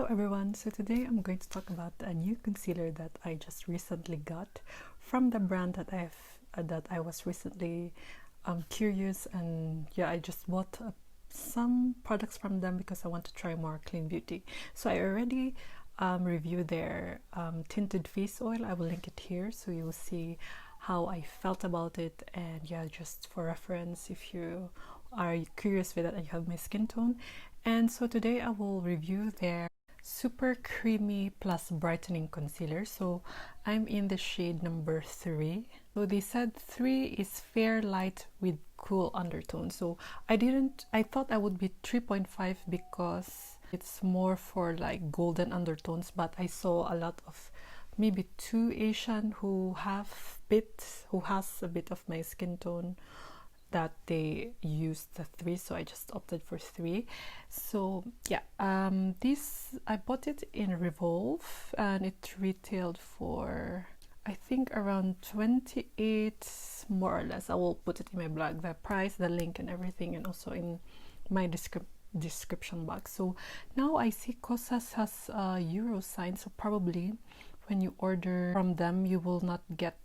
Hello everyone, so today I'm going to talk about a new concealer that I just recently got from the brand that I was recently curious, and yeah, I just bought some products from them because I want to try more clean beauty. So I already reviewed their tinted face oil. I will link it here so you will see how I felt about it, and yeah, just for reference if you are curious with that and you have my skin tone. And so today I will review their super creamy plus brightening concealer. So I'm in the shade number 3. So they said 3 is fair light with cool undertone. So I thought I would be 3.5 because it's more for like golden undertones, but I saw a lot of maybe 2 Asian who has a bit of my skin tone that they used the 3, so I just opted for 3. So yeah, this I bought it in Revolve and it retailed for I think around 28 more or less. I will put it in my blog, the price, the link and everything, and also in my description box. So now I see Kosas has a euro sign, so probably when you order from them you will not get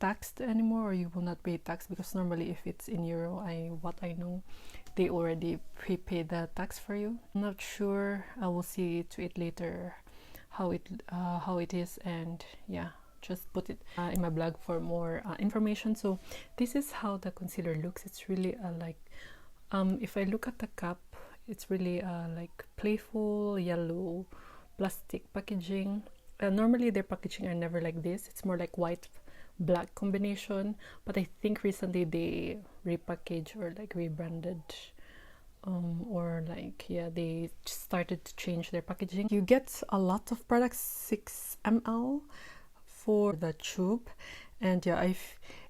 taxed anymore, or you will not pay tax, because normally if it's in euro, what I know, they already prepay the tax for you. I'm not sure, I will see to it later how it is, and yeah, just put it in my blog for more information. So this is how the concealer looks. It's really like if I look at the cup, it's really like playful yellow plastic packaging. Normally their packaging are never like this. It's more like white black combination, but I think recently they repackaged or like rebranded, or like yeah, they started to change their packaging. You get a lot of products, 6 ml for the tube, and yeah,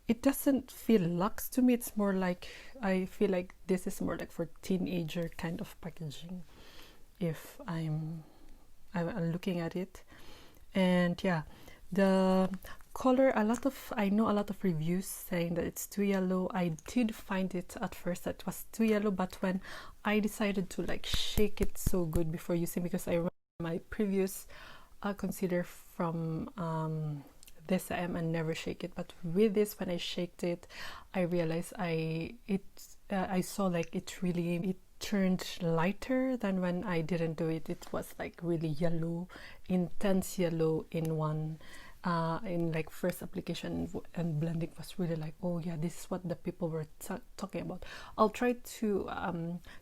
it doesn't feel luxe to me. It's more like, I feel like this is more like for teenager kind of packaging if I'm looking at it. And yeah, the color, I know a lot of reviews saying that it's too yellow. I did find it at first that it was too yellow, but when I decided to like shake it so good before using, because I remember my previous concealer from this and never shake it, but with this, when I shaked it, I realized I saw like it turned lighter than when I didn't do it. It was like really yellow, intense yellow in one in like first application, and blending was really like, oh yeah, this is what the people were talking about. I'll try to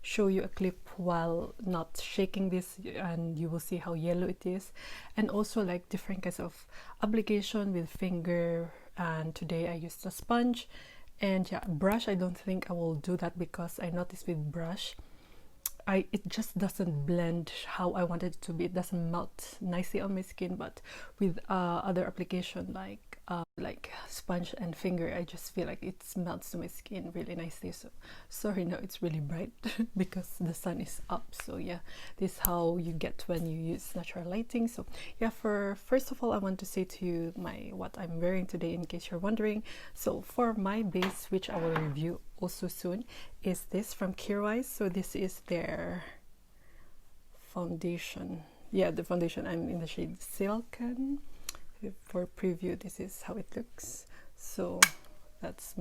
show you a clip while not shaking this, and you will see how yellow it is, and also like different kinds of application with finger, and today I used a sponge. And yeah, brush, I don't think I will do that because I noticed with brush it just doesn't blend how I wanted it to be. It doesn't melt nicely on my skin, but with other application like sponge and finger, I just feel like it melts to my skin really nicely. So sorry, now it's really bright because the sun is up. So yeah, this is how you get when you use natural lighting. So yeah, first of all, I want to say to you what I'm wearing today, in case you're wondering. So for my base, which I will review also soon, is this from Kjaer. So this is their foundation. Yeah, the foundation, I'm in the shade Silken. For preview, this is how it looks. So that's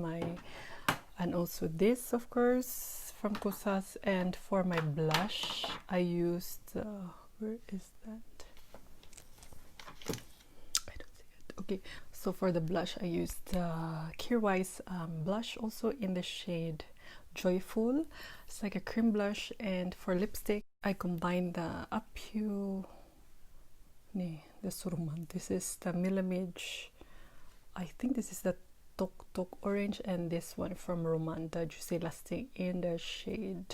and also this, of course, from Kosas. And for my blush, I used where is that? I don't see it. Okay, so for the blush, I used Kjaer blush, also in the shade Joyful. It's like a cream blush. And for lipstick, I combined the the Surman. This is the miliMAGE. I think this is the Tok Tok Orange, and this one from Roman, the Juicy Lasting, in the shade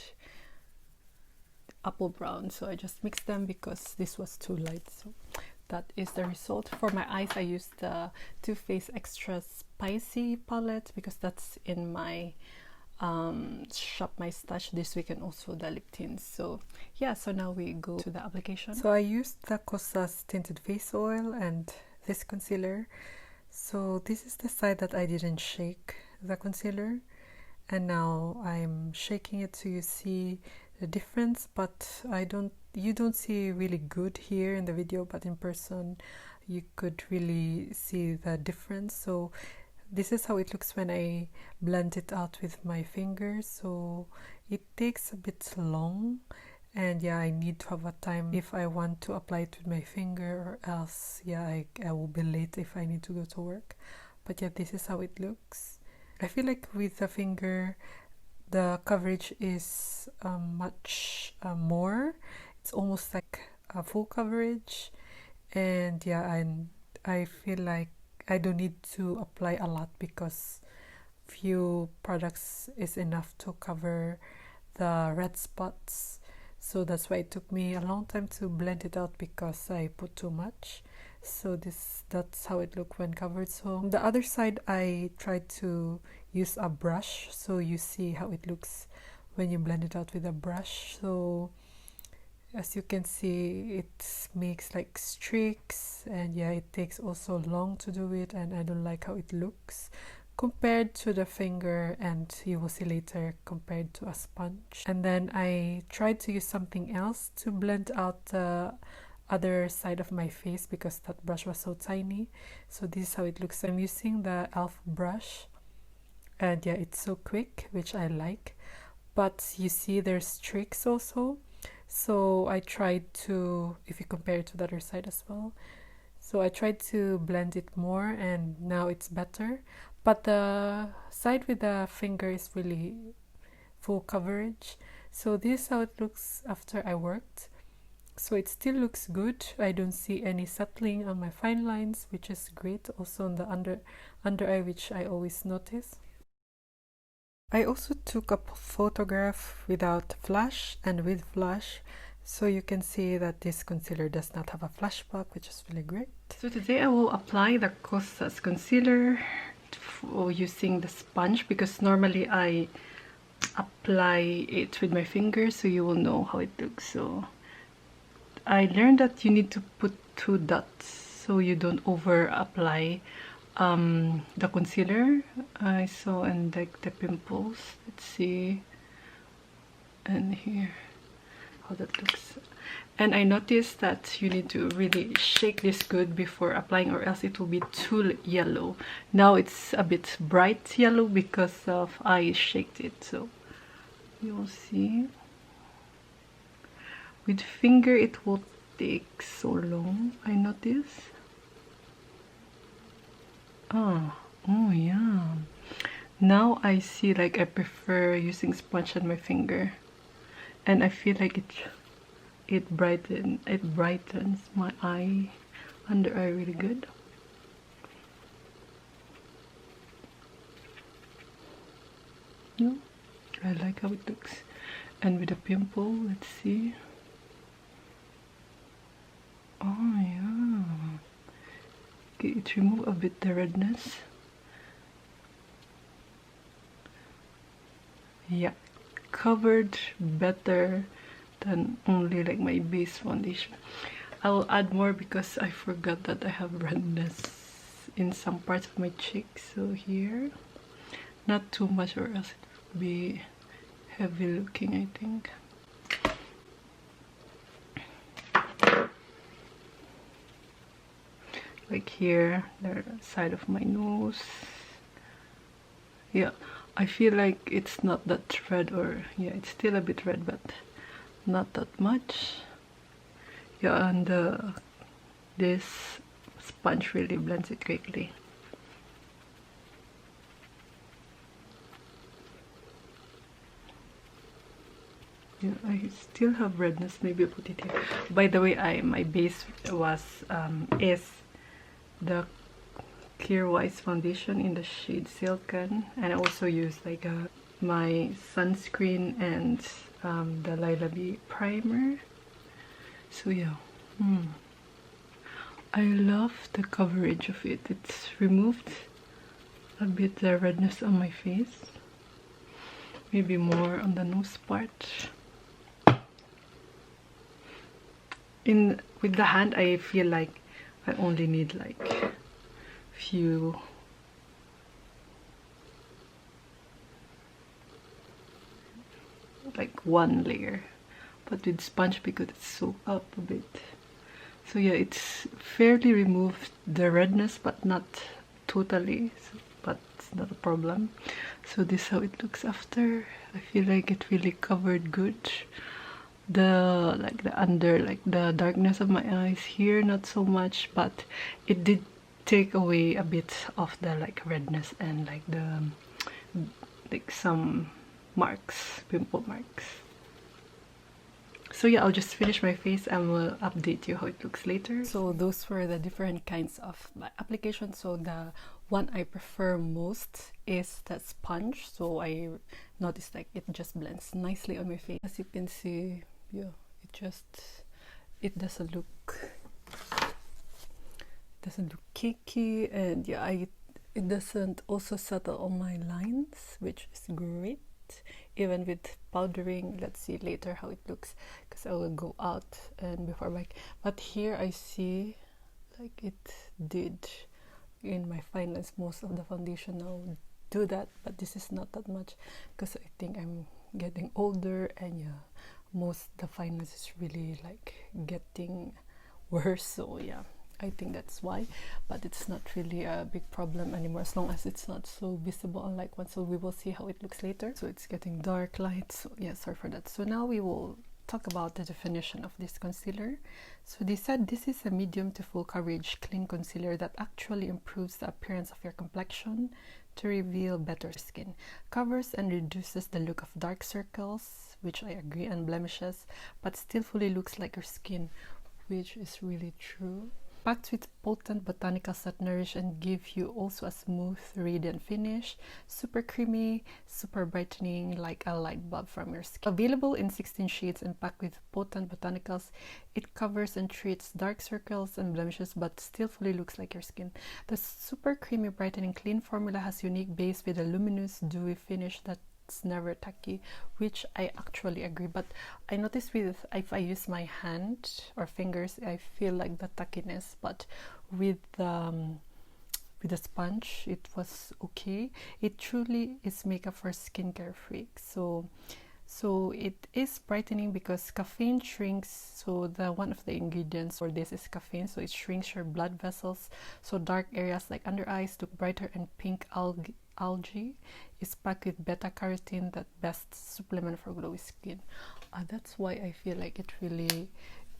Apple Brown. So I just mixed them because this was too light. So that is the result. For my eyes, I used the Too Faced Extra Spicy palette because that's in my shop my stash this week, and also the lip tints. So yeah, so now we go to the application. So I used the Kosas tinted face oil and this concealer. So this is the side that I didn't shake the concealer, and now I'm shaking it so you see the difference, but you don't see really good here in the video, but in person you could really see the difference. So this is how it looks when I blend it out with my fingers. So it takes a bit long, and yeah, I need to have a time if I want to apply it with my finger, or else yeah, I will be late if I need to go to work. But yeah, this is how it looks. I feel like with the finger the coverage is much more. It's almost like a full coverage, and yeah, I feel like I don't need to apply a lot because few products is enough to cover the red spots. So that's why it took me a long time to blend it out, because I put too much. So that's how it looked when covered. So on the other side I tried to use a brush, so you see how it looks when you blend it out with a brush. So as you can see, it makes like streaks, and yeah, it takes also long to do it, and I don't like how it looks compared to the finger, and you will see later compared to a sponge. And then I tried to use something else to blend out the other side of my face because that brush was so tiny. So this is how it looks. I'm using the e.l.f. brush, and yeah, it's so quick, which I like, but you see there's streaks also. So I tried to, if you compare it to the other side as well, so I tried to blend it more, and now it's better. But the side with the finger is really full coverage. So this is how it looks after I worked. So it still looks good. I don't see any settling on my fine lines, which is great. Also on the under eye, which I always notice. I also took a photograph without flash and with flash, so you can see that this concealer does not have a flash back, which is really great. So today I will apply the Kosas concealer using the sponge, because normally I apply it with my fingers, so you will know how it looks. So I learned that you need to put 2 dots so you don't over apply the concealer. I saw in like the pimples, let's see, and here how that looks. And I noticed that you need to really shake this good before applying, or else it will be too yellow. Now it's a bit bright yellow because of I shaked it, so you'll see. With finger it will take so long, I notice. Oh yeah, now I see, like I prefer using sponge on my finger, and I feel like it brightens my eye, under eye really good. Yeah, I like how it looks. And with a pimple, let's see. Oh yeah, okay, it removes a bit the redness. Yeah, covered better than only like my base foundation. I will add more because I forgot that I have redness in some parts of my cheeks. So here, not too much, or else it will be heavy looking, I think. Like here, the side of my nose. Yeah, I feel like it's not that red, or yeah, it's still a bit red, but not that much. Yeah, and this sponge really blends it quickly. Yeah, I still have redness. Maybe I'll put it here. By the way, my base was is the Kjaer Weis foundation in the shade Silken, and I also use like my sunscreen and the Lilac primer. So yeah, I love the coverage of it. It's removed a bit the redness on my face, maybe more on the nose part. With the hand, I feel like I only need like few like 1 layer, but with sponge because it's soaked up a bit. So yeah, it's fairly removed the redness, but not totally, so, but it's not a problem. So this is how it looks after. I feel like it really covered good. The the darkness of my eyes here, not so much, but it did take away a bit of the like redness and like the like some marks, pimple marks. So yeah, I'll just finish my face and we'll update you how it looks later. So those were the different kinds of applications. So the one I prefer most is that sponge. So I noticed like it just blends nicely on my face. As you can see, yeah, it doesn't look cakey, and yeah, it doesn't also settle on my lines, which is great. Even with powdering, let's see later how it looks, because I will go out and before like, but here I see like it did in my fine lines. Most of the foundation now do that, but this is not that much because I think I'm getting older, and yeah, most the fine lines is really like getting worse. So yeah, I think that's why, but it's not really a big problem anymore as long as it's not so visible unlike one. So we will see how it looks later. So it's getting dark light, so yeah, sorry for that. So now we will talk about the definition of this concealer. So they said this is a medium to full coverage clean concealer that actually improves the appearance of your complexion to reveal better skin, covers and reduces the look of dark circles, which I agree, and blemishes, but still fully looks like your skin, which is really true. Packed with potent botanicals that nourish and give you also a smooth, radiant finish, super creamy, super brightening like a light bulb from your skin. Available in 16 shades and packed with potent botanicals, it covers and treats dark circles and blemishes but still fully looks like your skin. The super creamy, brightening, clean formula has unique base with a luminous, dewy finish that it's never tacky, which I actually agree. But I noticed with if I use my hand or fingers, I feel like the tackiness, but with the sponge it was okay. It truly is makeup for skincare freaks. So it is brightening because caffeine shrinks. So the one of the ingredients for this is caffeine, so it shrinks your blood vessels, so dark areas like under eyes look brighter, and pink algae is packed with beta carotene, that best supplement for glowy skin. That's why I feel like it really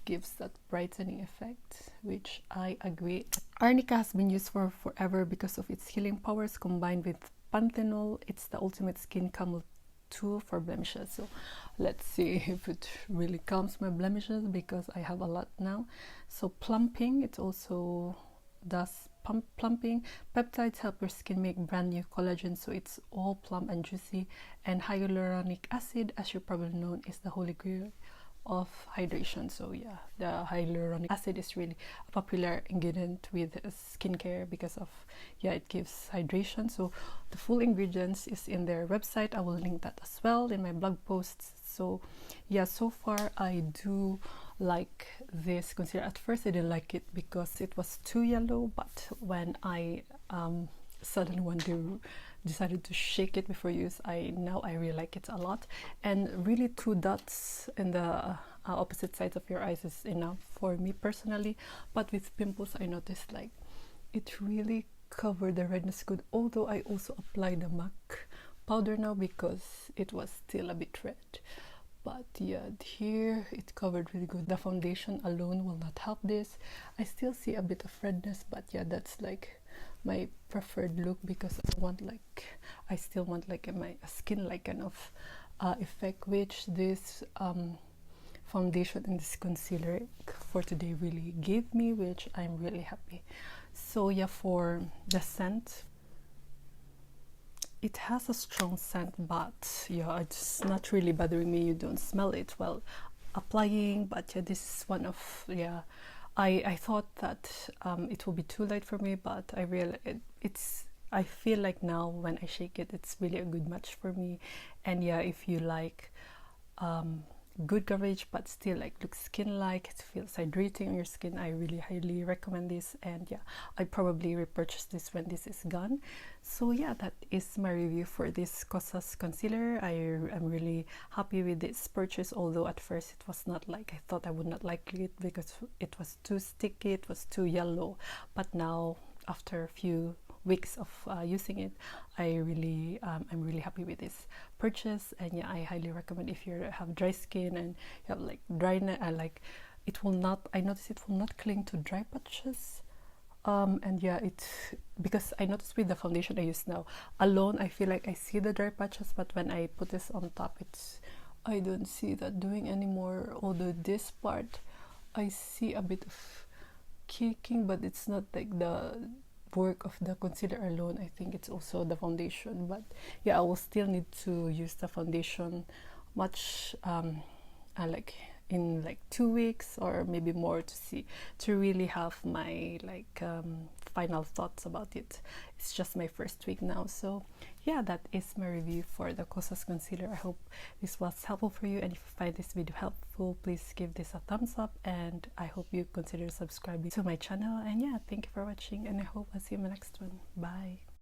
gives that brightening effect, which I agree. Arnica has been used for forever because of its healing powers combined with panthenol. It's the ultimate skin calm tool for blemishes. So let's see if it really calms my blemishes because I have a lot now. So plumping, it also does plumping. Peptides help your skin make brand new collagen, so it's all plump and juicy. And hyaluronic acid, as you probably know, is the holy grail of hydration. So yeah, the hyaluronic acid is really a popular ingredient with skincare because of, yeah, it gives hydration. So the full ingredients is in their website. I will link that as well in my blog posts. So yeah, so far I do like this concealer. At first I didn't like it because it was too yellow, but when I suddenly one day decided to shake it before use, now I really like it a lot. And really 2 dots in the opposite sides of your eyes is enough for me personally. But with pimples, I noticed like it really covered the redness good, although I also applied the MAC powder now because it was still a bit red. But yeah, here it covered really good. The foundation alone will not help this. I still see a bit of redness, but yeah, that's like my preferred look because I still want like my skin like kind of effect, which this foundation and this concealer for today really gave me, which I'm really happy. So yeah, for the scent, it has a strong scent, but yeah, it's not really bothering me. You don't smell it while applying, but yeah, this is one of, yeah, I thought that it will be too light for me, but I realized I feel like now when I shake it, it's really a good match for me. And yeah, if you like good coverage but still like looks skin like. It feels hydrating on your skin. I really highly recommend this, and yeah, I probably repurchase this when this is gone. So yeah, that is my review for this Kosas concealer. I am really happy with this purchase, although at first it was not like, I thought I would not like it because it was too sticky, it was too yellow, but now after a few weeks of using it, I'm really happy with this purchase. And yeah, I highly recommend if you have dry skin and you have like dryness, like it will not, I noticed it will not cling to dry patches. And yeah, because I noticed with the foundation I use now alone, I feel like I see the dry patches, but when I put this on top, I don't see that doing anymore. Although this part I see a bit of caking, but it's not like the work of the concealer alone. I think it's also the foundation, but yeah, I will still need to use the foundation much like in like 2 weeks or maybe more to really have my like final thoughts about it. It's just my first week now. So yeah, that is my review for the Kosas concealer. I hope this was helpful for you, and if you find this video helpful, please give this a thumbs up, and I hope you consider subscribing to my channel. And yeah, thank you for watching, and I hope I'll see you in the next one. Bye.